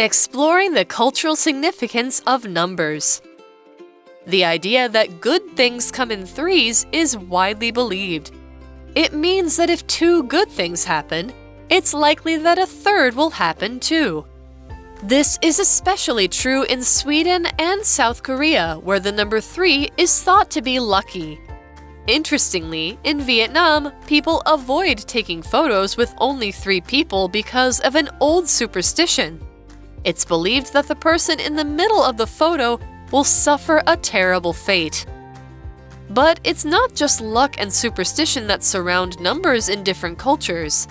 Exploring the cultural significance of numbers. The idea that good things come in threes is widely believed. It means that if two good things happen, it's likely that a third will happen too. This is especially true in Sweden and South Korea, where the number 3 is thought to be lucky. Interestingly, in Vietnam, people avoid taking photos with only 3 people because of an old superstition. It's believed that the person in the middle of the photo will suffer a terrible fate. But it's not just luck and superstition that surround numbers in different cultures.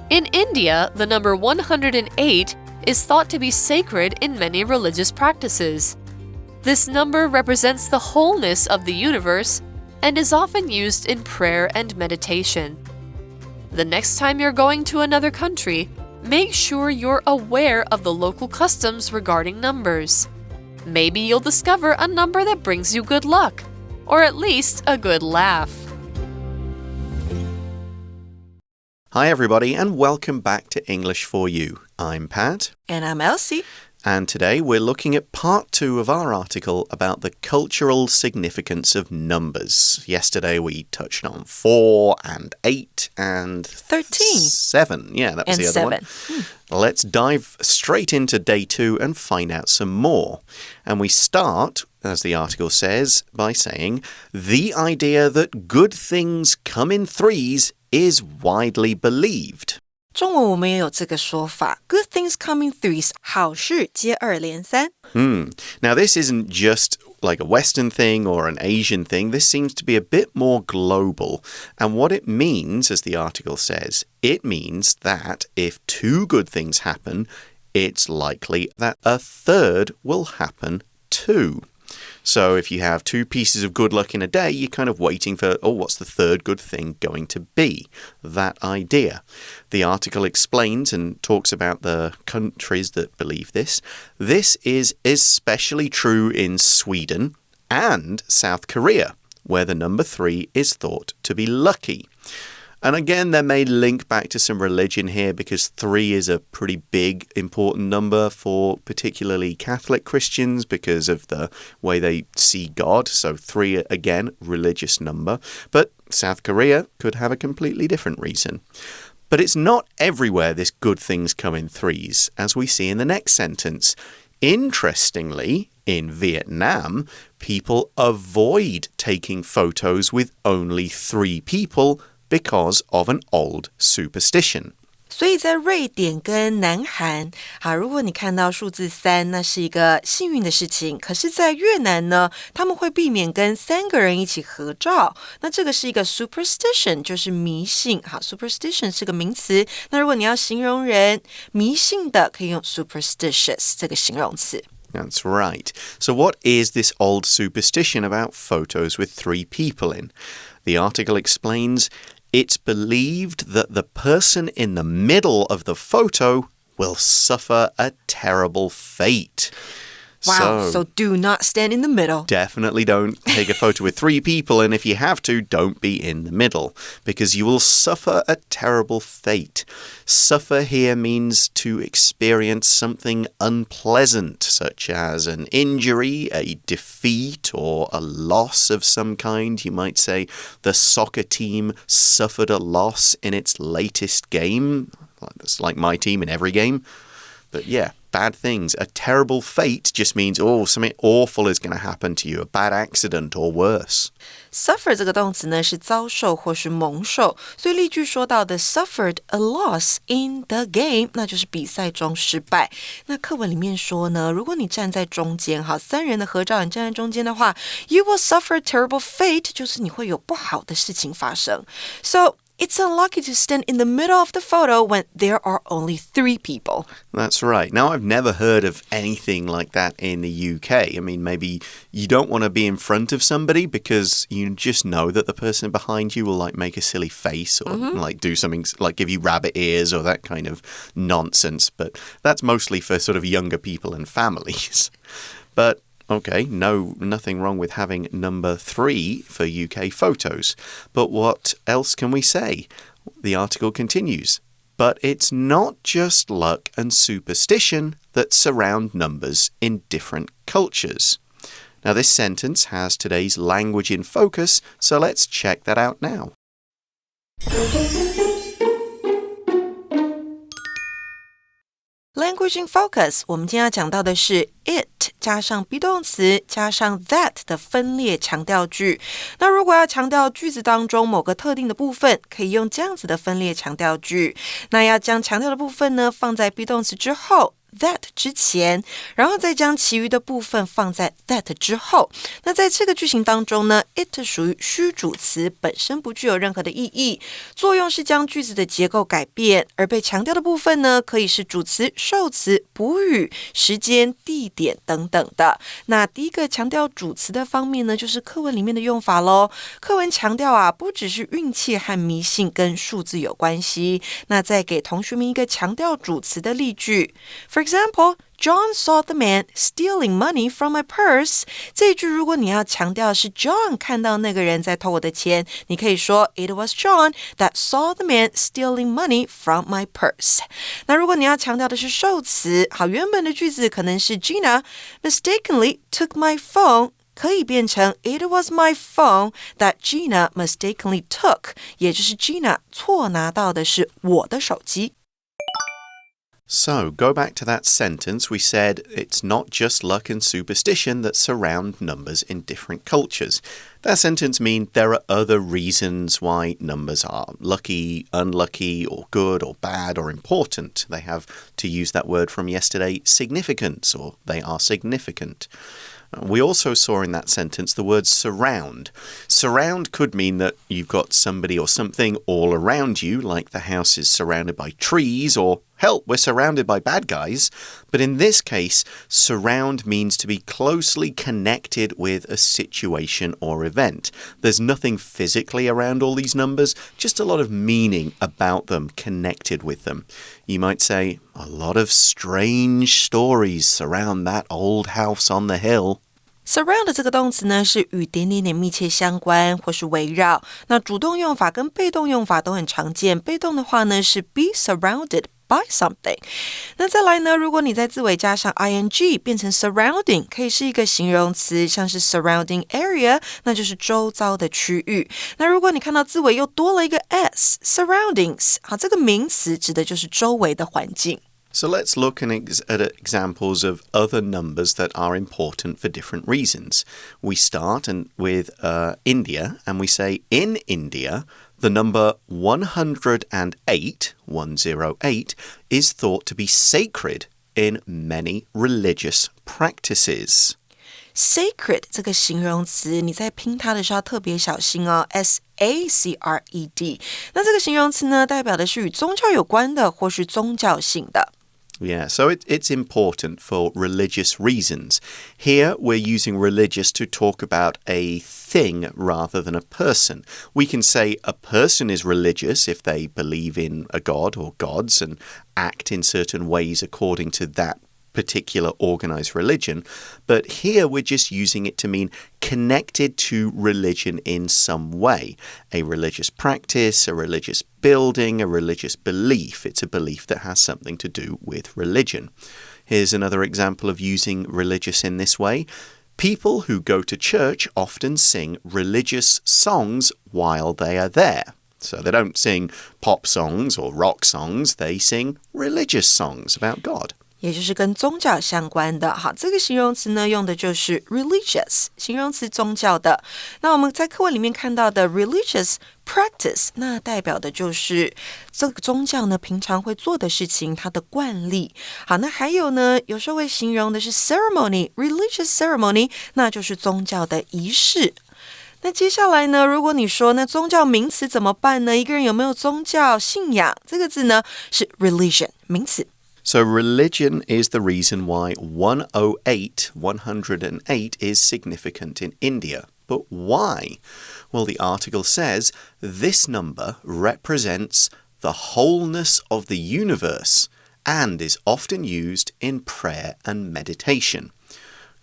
In India, the number 108 is thought to be sacred in many religious practices. This number represents the wholeness of the universe and is often used in prayer and meditation. The next time you're going to another country, make sure you're aware of the local customs regarding numbers. Maybe you'll discover a number that brings you good luck, or at least a good laugh. Hi everybody and welcome back to English for You. I'm Pat. And I'm Elsie. And today we're looking at part 2 of our article about the cultural significance of numbers. Yesterday we touched on 4 and 8 and 13. 7. Yeah, that was and the other 7. one. Let's dive straight into day 2 and find out some more. And we start, as the article says, by saying, the idea that good things come in threes is widely believed. 中文我们也有这个说法 Good things come in threes 好事接二连三 Now this isn't just like a Western thing or an Asian thing. This seems to be a bit more global. And what it means, as the article says, it means that if 2 good things happen, it's likely that a third will happen too. So if you have 2 pieces of good luck in a day, you're kind of waiting for, what's the third good thing going to be? That idea. The article explains and talks about the countries that believe this. This is especially true in Sweden and South Korea, where the number 3 is thought to be lucky. And again, there may link back to some religion here because 3 is a pretty big, important number for particularly Catholic Christians because of the way they see God. So 3, again, religious number. But South Korea could have a completely different reason. But it's not everywhere this good things come in threes, as we see in the next sentence. Interestingly, in Vietnam, people avoid taking photos with only 3 people because of an old superstition. 所以在瑞典跟南韩如果你看到数字3那是一个幸运的事情可是在越南呢他们会避免跟3个人一起合照那这个是一个 superstition 就是迷信superstition 是个名词那如果你要形容人迷信的可以用 superstitious 这个形容词That's right. So what is this old superstition about photos with 3 people in? The article explains it's believed that the person in the middle of the photo will suffer a terrible fate. Wow, so do not stand in the middle. Definitely don't take a photo with 3 people, and if you have to, don't be in the middle, because you will suffer a terrible fate. Suffer here means to experience something unpleasant, such as an injury, a defeat, or a loss of some kind. You might say the soccer team suffered a loss in its latest game. That's like my team in every game. But yeah, bad things. A terrible fate just means, something awful is going to happen to you, a bad accident or worse. Suffer 这个动词呢是遭受或是蒙受，所以例句说到的 suffered a loss in the game， 那就是比赛中失败。那课文里面说呢，如果你站在中间，3人的合照，你站在中间的话 ，you will suffer a terrible fate， 就是你会有不好的事情发生。So it's unlucky to stand in the middle of the photo when there are only 3 people. That's right. Now, I've never heard of anything like that in the UK. I mean, maybe you don't want to be in front of somebody because you just know that the person behind you will like make a silly face or like do something like give you rabbit ears or that kind of nonsense. But that's mostly for sort of younger people and families. But okay, nothing wrong with having number 3 for UK photos. But what else can we say? The article continues. But it's not just luck and superstition that surround numbers in different cultures. Now, this sentence has today's language in focus, so let's check that out now. Language in focus， 我们今天要讲到的是 it 加上 be 动词加上 that 的分列强调句。那如果要强调句子当中某个特定的部分，可以用这样子的分列强调句。那要将强调的部分呢放在 be 动词之后，that 之前，然后再将其余的部分放在 that 之后。那在这个句型当中呢 it 属于虚主词，本身不具有任何的意义，作用是将句子的结构改变，而被强调的部分呢可以是主词、受词、补语、时间、地点等等的。那第一个强调主词的方面呢，就是课文里面的用法咯。课文强调啊，不只是运气和迷信跟数字有关系。那再给同学们一个强调主词的例句。For example, John saw the man stealing money from my purse. 这一句如果你要强调是 John 看到那个人在偷我的钱，你可以说 It was John that saw the man stealing money from my purse. 那如果你要强调的是受词，好，原本的句子可能是 Gina mistakenly took my phone.可以变成 It was my phone that Gina mistakenly took. 也就是 Gina 错拿到的是我的手机。So, go back to that sentence. We said it's not just luck and superstition that surround numbers in different cultures. That sentence means there are other reasons why numbers are lucky, unlucky, or good, or bad, or important. They have, to use that word from yesterday, significance, or they are significant. We also saw in that sentence the word surround. Surround could mean that you've got somebody or something all around you, like the house is surrounded by trees, or help, we're surrounded by bad guys. But in this case, surround means to be closely connected with a situation or event. There's nothing physically around all these numbers, just a lot of meaning about them connected with them. You might say, a lot of strange stories surround that old house on the hill.Surround 这个动词呢是与点点点密切相关或是围绕，那主动用法跟被动用法都很常见，被动的话呢是 be surrounded by something。 那再来呢，如果你在字尾加上 ing 变成 surrounding， 可以是一个形容词，像是 surrounding area， 那就是周遭的区域。那如果你看到字尾又多了一个 s surroundings， 好，这个名词指的就是周围的环境。So let's look at examples of other numbers that are important for different reasons. We start with India, and we say, in India, the number 108, 108, is thought to be sacred in many religious practices. Sacred 这个形容词，你在拼它的时候要特别小心哦 S-A-C-R-E-D。 那这个形容词呢，代表的是与宗教有关的或是宗教性的。Yeah, so it's important for religious reasons. Here, we're using religious to talk about a thing rather than a person. We can say a person is religious if they believe in a god or gods and act in certain ways according to that particular organized religion, but here we're just using it to mean connected to religion in some way. A religious practice, a religious building, a religious belief. It's a belief that has something to do with religion. Here's another example of using religious in this way. People who go to church often sing religious songs while they are there. So they don't sing pop songs or rock songs, they sing religious songs about God.也就是跟宗教相关的。好，这个形容词呢用的就是 religious 形容词宗教的。那我们在课文里面看到的 religious practice， 那代表的就是这个宗教呢平常会做的事情，它的惯例。好，那还有呢，有时候会形容的是 ceremony religious ceremony， 那就是宗教的仪式。那接下来呢，如果你说那宗教名词怎么办呢？一个人有没有宗教信仰？这个字呢是 religion 名词。So religion is the reason why 108 is significant in India. But why? Well, the article says this number represents the wholeness of the universe and is often used in prayer and meditation.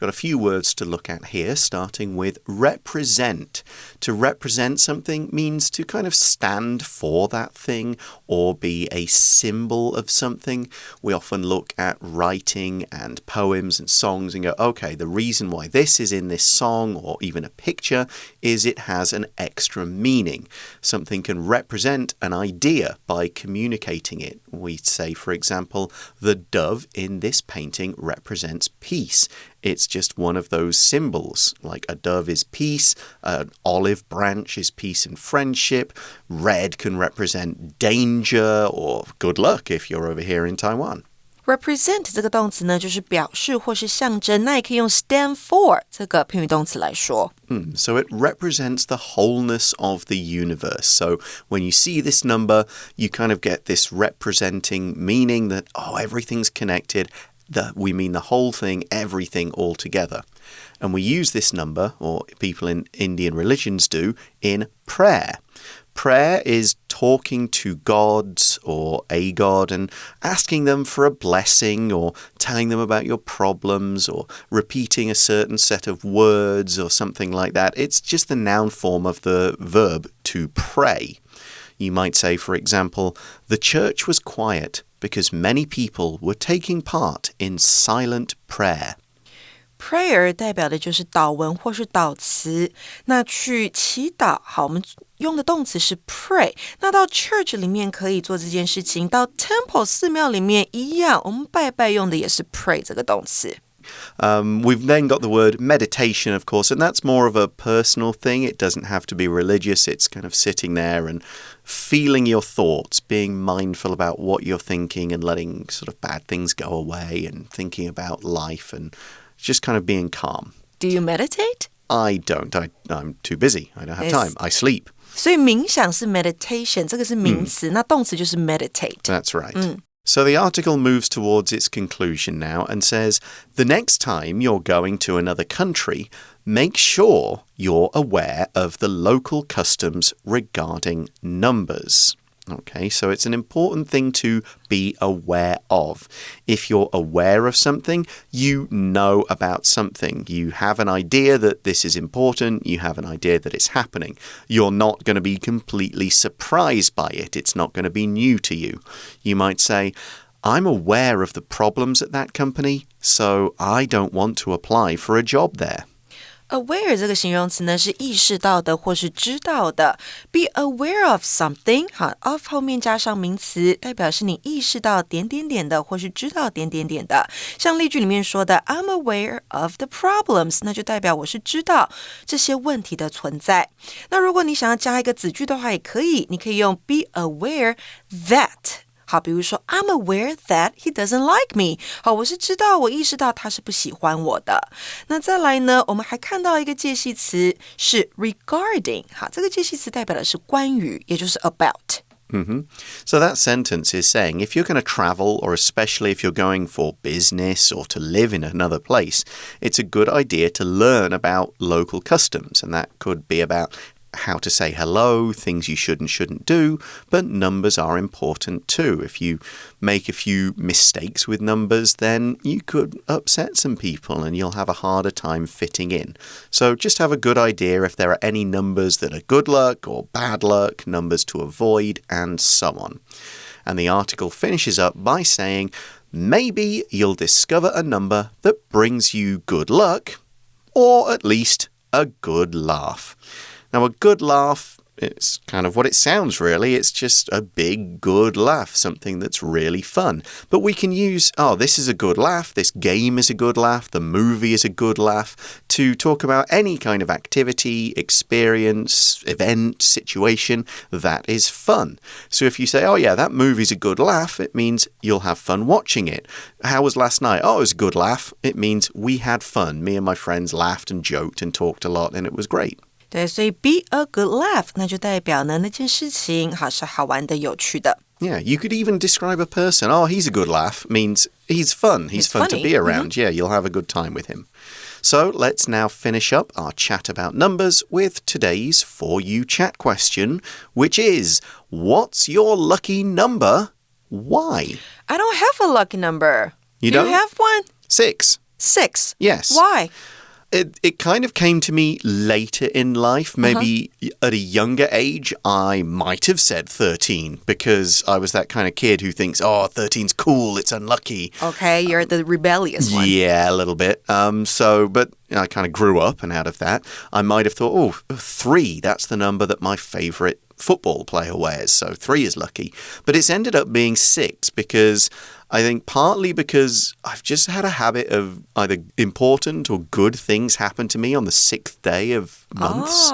Got a few words to look at here, starting with represent. To represent something means to kind of stand for that thing or be a symbol of something. We often look at writing and poems and songs and go, okay, the reason why this is in this song or even a picture is it has an extra meaning. Something can represent an idea by communicating it. We say, for example, the dove in this painting represents peace. It's just one of those symbols, like a dove is peace, an olive branch is peace and friendship, red can represent danger or good luck if you're over here in Taiwan.Represent 这个动词呢，就是表示或是象征，那也可以用 stand for 这个片语动词来说。So it represents the wholeness of the universe. So when you see this number, you kind of get this representing meaning that, oh, everything's connected.We mean the whole thing, everything all together. And we use this number, or people in Indian religions do, in prayer. Prayer is talking to gods or a god and asking them for a blessing or telling them about your problems or repeating a certain set of words or something like that. It's just the noun form of the verb to pray.You might say, for example, the church was quiet.Because many people were taking part in silent prayer. Prayer 代表的就是祷文或是祷词。那去祈祷，好，我们用的动词是 pray。那到 church 里面可以做这件事情，到 temple 寺庙里面一样，我们拜拜用的也是 pray 这个动词。We've then got the word meditation, of course, and that's more of a personal thing. It doesn't have to be religious. It's kind of sitting there and feeling your thoughts, being mindful about what you're thinking and letting sort of bad things go away and thinking about life and just kind of being calm. Do you meditate? I don't. I'm too busy. I don't have time. I sleep. 所以冥想是 meditation, 这个是名词，那动词就是 meditate. That's right.So the article moves towards its conclusion now and says, the next time you're going to another country, make sure you're aware of the local customs regarding numbers. Okay, so it's an important thing to be aware of. If you're aware of something, you know about something. You have an idea that this is important. You have an idea that it's happening. You're not going to be completely surprised by it. It's not going to be new to you. You might say, I'm aware of the problems at that company, so I don't want to apply for a job there.Aware 这个形容词呢是意识到的或是知道的 Be aware of something 好 of 后面加上名词代表是你意识到点点点的或是知道点点点的像例句里面说的 I'm aware of the problems 那就代表我是知道这些问题的存在那如果你想要加一个子句的话也可以你可以用 Be aware that好，比如说 I'm aware that he doesn't like me 好，我是知道我意识到他是不喜欢我的那再来呢我们还看到一个介系词是 regarding 好，这个介系词代表的是关于也就是 about So that sentence is saying if you're going to travel or especially if you're going for business or to live in another place, it's a good idea to learn about local customs and that could be about how to say hello, things you should and shouldn't do, but numbers are important too. If you make a few mistakes with numbers, then you could upset some people and you'll have a harder time fitting in. So just have a good idea if there are any numbers that are good luck or bad luck, numbers to avoid, and so on. And the article finishes up by saying, maybe you'll discover a number that brings you good luck, or at least a good laugh.Now, a good laugh, it's kind of what it sounds, really. It's just a big, good laugh, something that's really fun. But we can use, oh, this is a good laugh, this game is a good laugh, the movie is a good laugh, to talk about any kind of activity, experience, event, situation that is fun. So if you say, oh, yeah, that movie's a good laugh, it means you'll have fun watching it. How was last night? Oh, it was a good laugh. It means we had fun. Me and my friends laughed and joked and talked a lot, and it was great.对，所以 be a good laugh 那就代表呢那件事情好是好玩的有趣的 Yeah, you could even describe a person. Oh, he's a good laugh means he's fun. He's fun funny. To be around. Yeah, you'll have a good time with him. So let's now finish up our chat about numbers with today's For You chat question, which is, what's your lucky number? Why? I don't have a lucky number. You Do don't? you have one? 6. 6. Yes. Why? It kind of came to me later in life. Maybe at a younger age, I might have said 13 because I was that kind of kid who thinks, oh, 13's cool, it's unlucky. Okay, you're the rebellious one. Yeah, a little bit. But I kind of grew up, and out of that, I might have thought, 3, that's the number that my favorite football player wears, so 3 is lucky. But it's ended up being 6 because I think partly because I've just had a habit of either important or good things happen to me on the 6th day of months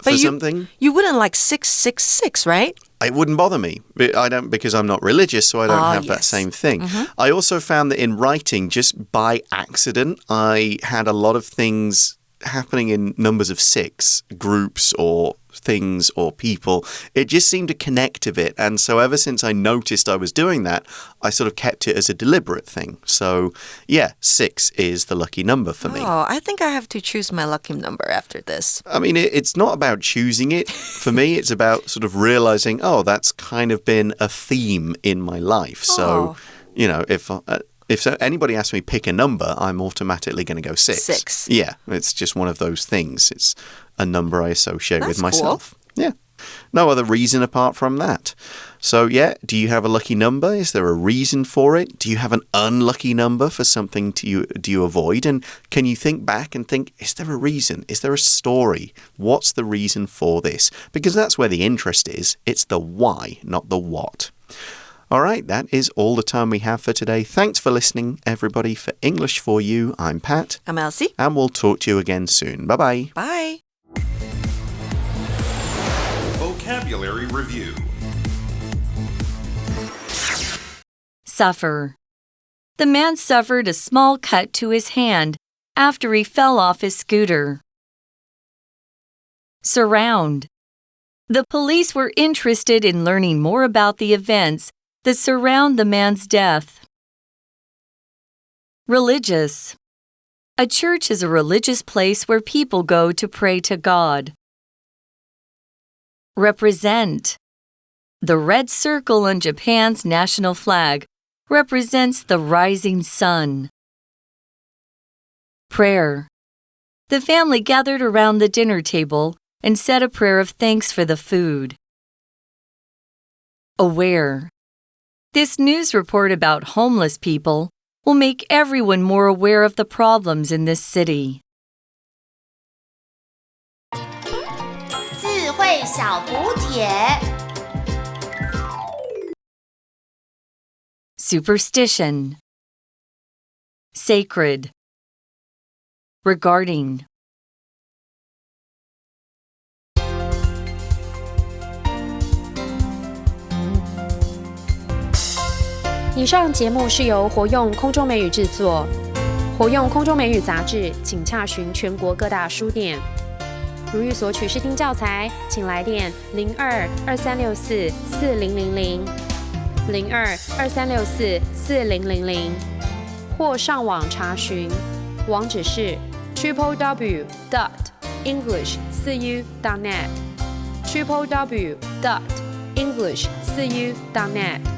for something. You wouldn't like 666, right? It wouldn't bother me. I don't, because I'm not religious, so I don't have that same thing. I also found that in writing, just by accident, I had a lot of things happening in numbers of 6, groups or things or people. It just seemed to connect a bit. And so ever since I noticed I was doing that, I sort of kept it as a deliberate thing. So yeah, 6 is the lucky number for me. Oh, I think I have to choose my lucky number after this. I mean, it's not about choosing it. For me, it's about sort of realizing, oh, that's kind of been a theme in my life. So, you know, if anybody asks me pick a number, I'm automatically going to go 6. 6. Yeah, it's just one of those things. It's a number I associate with myself. Cool. Yeah. No other reason apart from that. So, yeah, do you have a lucky number? Is there a reason for it? Do you have an unlucky number for something do you avoid? And can you think back and think, is there a reason? Is there a story? What's the reason for this? Because that's where the interest is. It's the why, not the what. All right, that is all the time we have for today. Thanks for listening, everybody. For English for You, I'm Pat. I'm Elsie. And we'll talk to you again soon. Bye-bye. Bye. Vocabulary Review. Suffer. The man suffered a small cut to his hand after he fell off his scooter. Surround. The police were interested in learning more about the events that surround the man's death. Religious. A church is a religious place where people go to pray to God. Represent. The red circle on Japan's national flag represents the rising sun. Prayer. The family gathered around the dinner table and said a prayer of thanks for the food. Aware. This news report about homeless people will make everyone more aware of the problems in this city. 智慧小补帖 Superstition. Sacred. Regarding. 以上节目是由活用空中美语制作，活用空中美语杂志，请洽询全国各大书店。如欲索取试听教材，请来电02-2364-4000 02-2364-4000，或上网查询，网址是 www.english4u.net www.english4u.net